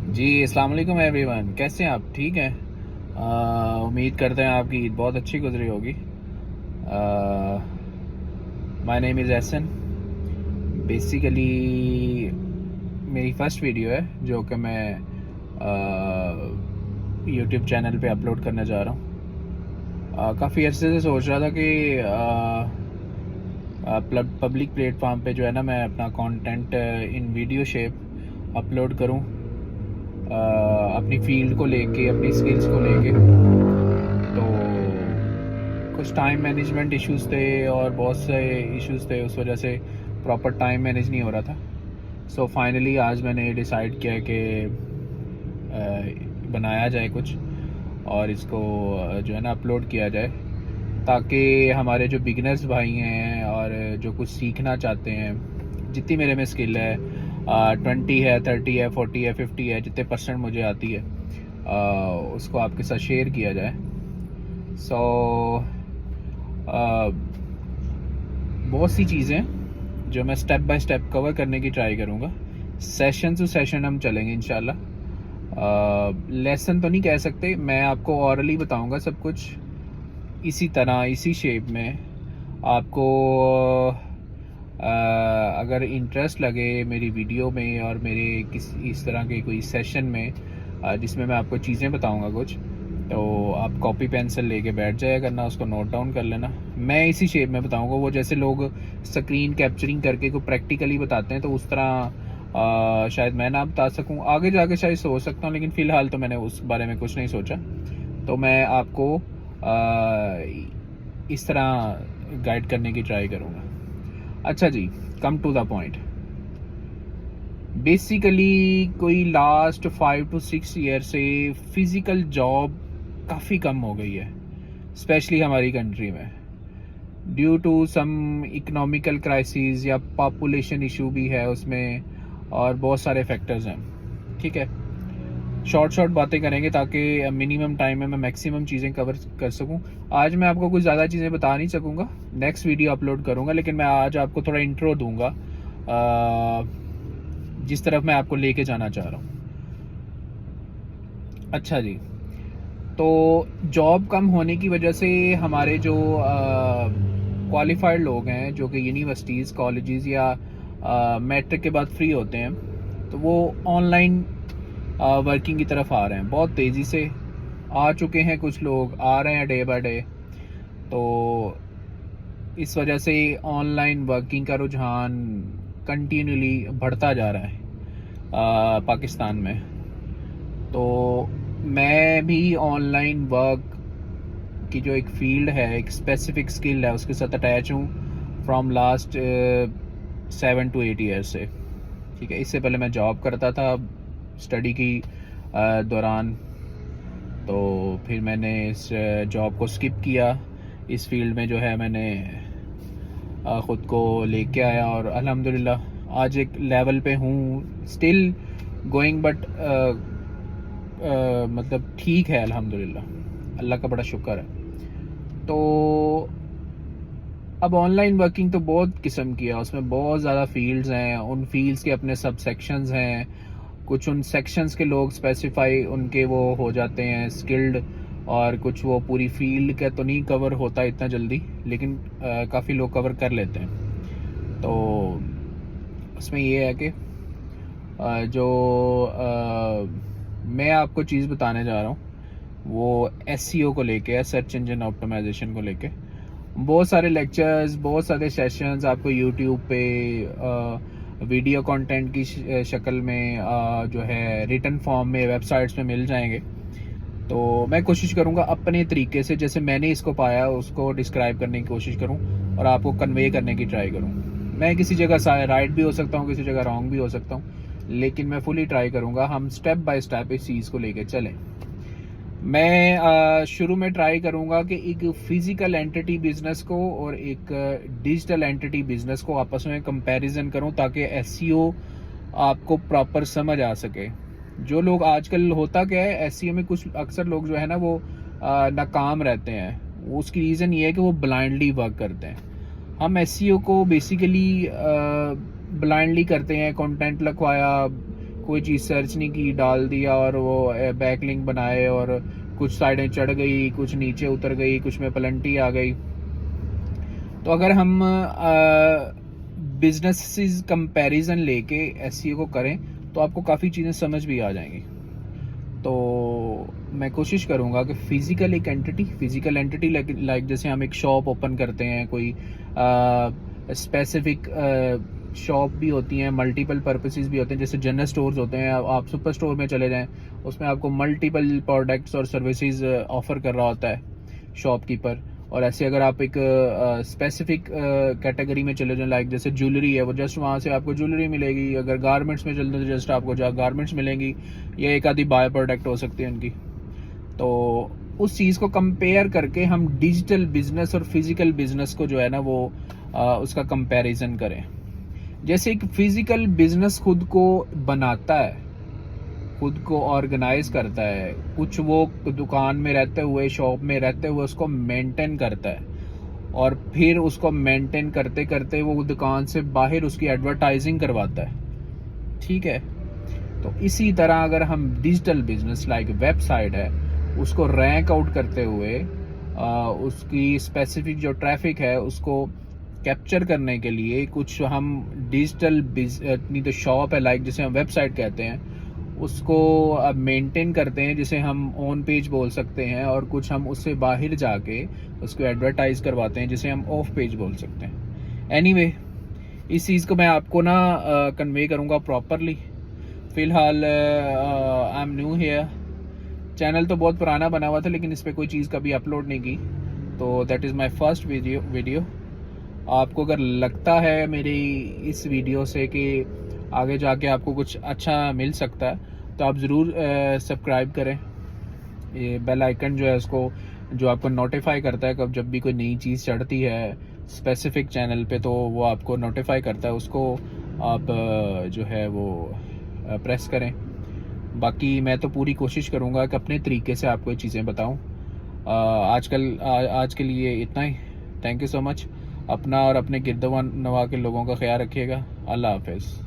जी अस्सलाम वालेकुम एवरीवन, कैसे हैं आप? ठीक हैं? उम्मीद करते हैं आपकी ईद बहुत अच्छी गुजरी होगी। My name is Ehsan. Basically मेरी फर्स्ट वीडियो है जो कि मैं यूट्यूब चैनल पे अपलोड करने जा रहा हूँ। काफ़ी अरसे से सोच रहा था कि पब्लिक प्लेटफॉर्म पे जो है ना, मैं अपना content in video shape upload करूँ, अपनी फील्ड को लेके, अपनी स्किल्स को लेके। तो कुछ टाइम मैनेजमेंट इश्यूज थे और बहुत से इश्यूज थे, उस वजह से प्रॉपर टाइम मैनेज नहीं हो रहा था। सो फाइनली आज मैंने डिसाइड किया कि बनाया जाए कुछ, और इसको जो है ना अपलोड किया जाए, ताकि हमारे जो बिगिनर्स भाई हैं और जो कुछ सीखना चाहते हैं, जितनी मेरे में स्किल है, 20 है, 30 है, 40 है, 50 है, जितने परसेंट मुझे आती है, उसको आपके साथ शेयर किया जाए। सो बहुत सी चीज़ें जो मैं स्टेप बाय स्टेप कवर करने की ट्राई करूँगा। सेशन टू सेशन हम चलेंगे इंशाल्लाह। लेसन तो नहीं कह सकते, मैं आपको ऑरली बताऊँगा सब कुछ इसी तरह, इसी शेप में। आपको अगर इंटरेस्ट लगे मेरी वीडियो में और मेरे किसी इस तरह के कोई सेशन में, जिसमें मैं आपको चीज़ें बताऊंगा कुछ, तो आप कॉपी पेंसिल लेके बैठ जाया करना, उसको नोट डाउन कर लेना। मैं इसी शेप में बताऊंगा, वो जैसे लोग स्क्रीन कैप्चरिंग करके को प्रैक्टिकली बताते हैं, तो उस तरह शायद मैं ना बता सकूं। आगे जाके शायद सोच सकता हूं, लेकिन फ़िलहाल तो मैंने उस बारे में कुछ नहीं सोचा। तो मैं आपको इस तरह गाइड करने की ट्राई करूँगा। अच्छा जी, come to the point. Basically कोई लास्ट 5 to 6 ईयर से फिज़िकल जॉब काफ़ी कम हो गई है, स्पेशली हमारी कंट्री में, due to some economical crisis या पॉपुलेशन इशू भी है उसमें, और बहुत सारे फैक्टर्स हैं। ठीक है, शॉर्ट बातें करेंगे ताकि मिनिमम टाइम में मैं मैक्सिमम चीज़ें कवर कर सकूं। आज मैं आपको कुछ ज़्यादा चीज़ें बता नहीं सकूंगा, नेक्स्ट वीडियो अपलोड करूंगा, लेकिन मैं आज आपको थोड़ा इंट्रो दूंगा जिस तरफ मैं आपको लेके जाना चाह रहा हूँ। अच्छा जी, तो जॉब कम होने की वजह से हमारे जो क्वालिफाइड लोग हैं, जो कि यूनिवर्सिटीज़, कॉलेजेस या मैट्रिक के बाद फ्री होते हैं, तो वो ऑनलाइन वर्किंग की तरफ आ रहे हैं, बहुत तेज़ी से आ चुके हैं, कुछ लोग आ रहे हैं डे बाय डे। तो इस वजह से ऑनलाइन वर्किंग का रुझान कंटिन्यूली बढ़ता जा रहा है पाकिस्तान में। तो मैं भी ऑनलाइन वर्क की जो एक फील्ड है, एक स्पेसिफिक स्किल है, उसके साथ अटैच हूँ फ्रॉम लास्ट 7 to 8 ईयर से। ठीक है, इससे पहले मैं जॉब करता था स्टडी की दौरान, तो फिर मैंने इस जॉब को स्किप किया। इस फील्ड में जो है मैंने ख़ुद को लेके आया, और अल्हम्दुलिल्लाह आज एक लेवल पे हूँ, स्टिल गोइंग, बट मतलब ठीक है, अल्हम्दुलिल्लाह, अल्लाह का बड़ा शुक्र है। तो अब ऑनलाइन वर्किंग तो बहुत किस्म की है, उसमें बहुत ज़्यादा फील्ड्स हैं, उन फील्ड्स के अपने सब सेक्शंस हैं। कुछ उन सेक्शंस के लोग स्पेसिफाई उनके वो हो जाते हैं स्किल्ड, और कुछ वो पूरी फील्ड का तो नहीं कवर होता इतना जल्दी, लेकिन काफ़ी लोग कवर कर लेते हैं। तो उसमें ये है कि जो मैं आपको चीज़ बताने जा रहा हूँ, वो एसईओ को लेके है, सर्च इंजन ऑप्टिमाइजेशन को लेके। बहुत सारे लेक्चर्स, बहुत सारे सेशंस आपको यूट्यूब पे वीडियो कंटेंट की शक्ल में, जो है रिटन फॉर्म में वेबसाइट्स में मिल जाएंगे। तो मैं कोशिश करूँगा अपने तरीके से, जैसे मैंने इसको पाया, उसको डिस्क्राइब करने की कोशिश करूँ और आपको कन्वे करने की ट्राई करूँ। मैं किसी जगह राइट भी हो सकता हूँ, किसी जगह रॉन्ग भी हो सकता हूँ, लेकिन मैं फुली ट्राई करूँगा हम स्टेप बाय स्टेप इस चीज़ को लेकर चलें। मैं शुरू में ट्राई करूँगा कि एक फिज़िकल एंटिटी बिज़नेस को और एक डिजिटल एंटिटी बिज़नेस को आपस में कंपैरिजन करूँ, ताकि एसईओ आपको प्रॉपर समझ आ सके। जो लोग आजकल, होता क्या है एसईओ में, कुछ अक्सर लोग जो है ना वो नाकाम रहते हैं। उसकी रीज़न ये है कि वो ब्लाइंडली वर्क करते हैं। हम एसईओ को बेसिकली ब्लाइंडली करते हैं, कंटेंट लिखवाया, कोई चीज़ सर्च नहीं की, डाल दिया और वो बैक लिंक बनाए और कुछ साइडें चढ़ गई, कुछ नीचे उतर गई, कुछ में पलंटी आ गई। तो अगर हम बिजनेस कंपैरिजन लेके एसईओ को करें तो आपको काफ़ी चीज़ें समझ भी आ जाएंगी। तो मैं कोशिश करूँगा कि फिज़िकल एंटिटी लाइक जैसे हम एक शॉप ओपन करते हैं, कोई स्पेसिफिक शॉप भी होती हैं, मल्टीपल पर्पसेस भी होते हैं, जैसे जनरल स्टोर्स होते हैं। आप सुपर स्टोर में चले जाएं, उसमें आपको मल्टीपल प्रोडक्ट्स और सर्विसेज ऑफर कर रहा होता है शॉपकीपर। और ऐसे अगर आप एक स्पेसिफिक कैटेगरी में चले जाएं, लाइक जैसे ज्वेलरी है, वो जस्ट वहाँ से आपको ज्वेलरी मिलेगी। अगर गारमेंट्स में चलते हैं तो जस्ट आपको गारमेंट्स मिलेंगी, या एक आधी बाय प्रोडक्ट हो सकती है उनकी। तो उस चीज़ को कंपेयर करके हम डिजिटल बिजनेस और फिजिकल बिजनेस को जो है ना वो उसका कंपैरिजन करें। जैसे एक फिजिकल बिजनेस खुद को बनाता है, खुद को ऑर्गेनाइज करता है, कुछ वो दुकान में रहते हुए, शॉप में रहते हुए उसको मेंटेन करता है, और फिर उसको मेंटेन करते करते वो दुकान से बाहर उसकी एडवर्टाइजिंग करवाता है। ठीक है, तो इसी तरह अगर हम डिजिटल बिजनेस लाइक वेबसाइट है उसको रैंक आउट करते हुए उसकी स्पेसिफिक जो ट्रैफिक है उसको कैप्चर करने के लिए कुछ हम डिजिटल अपनी तो शॉप है, लाइक जिसे हम वेबसाइट कहते हैं, उसको अब मेंटेन करते हैं, जिसे हम ऑन पेज बोल सकते हैं, और कुछ हम उससे बाहर जाके उसको एडवर्टाइज करवाते हैं, जिसे हम ऑफ पेज बोल सकते हैं। एनीवे, इस चीज़ को मैं आपको ना कन्वे करूँगा प्रॉपरली। फ़िलहाल I am new here, channel तो बहुत पुराना बना हुआ था लेकिन इस पर कोई चीज़ कभी अपलोड नहीं की, तो that is my first video. आपको अगर लगता है मेरी इस वीडियो से कि आगे जाके आपको कुछ अच्छा मिल सकता है तो आप ज़रूर सब्सक्राइब करें। ये बेल आइकन जो है उसको, जो आपको नोटिफाई करता है कब जब भी कोई नई चीज़ चढ़ती है स्पेसिफिक चैनल पे, तो वो आपको नोटिफाई करता है, उसको आप जो है वो प्रेस करें। बाकी मैं तो पूरी कोशिश करूँगा कि अपने तरीके से आपको ये चीज़ें बताऊँ। आज के लिए इतना ही। Thank you so much. अपना और अपने गिरदवा नवा के लोगों का ख्याल रखिएगा। अल्लाह हाफ़िज़।